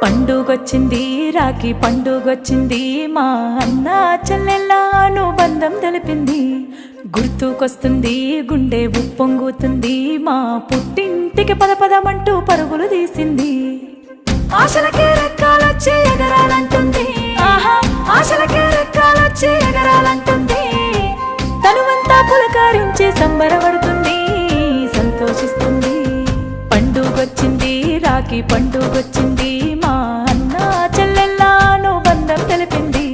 పండుగొచ్చింది రాఖీ పండుగొచ్చింది మా అన్న చెల్లెళ్ళ అనుబంధం తెలిపింది. గుర్తుకొస్తుంది గుండె ఉప్పొంగుతుంది మా పుట్టింటికి పదపదమంటూ పరుగులు తీసింది. ఆశలకే రెక్కాలొచ్చి ఎగరాలంటుంది, ఆహా ఆశలకే రెక్కాలొచ్చి ఎగరాలంటుంది. తనువంతా పులకారించి సంబరపడుతుంది, సంతోషిస్తుంది. పండుగొచ్చింది రాఖీ పండుగొచ్చింది మా అన్న చెల్లెళ్ళ అనుబంధం తెలిపింది.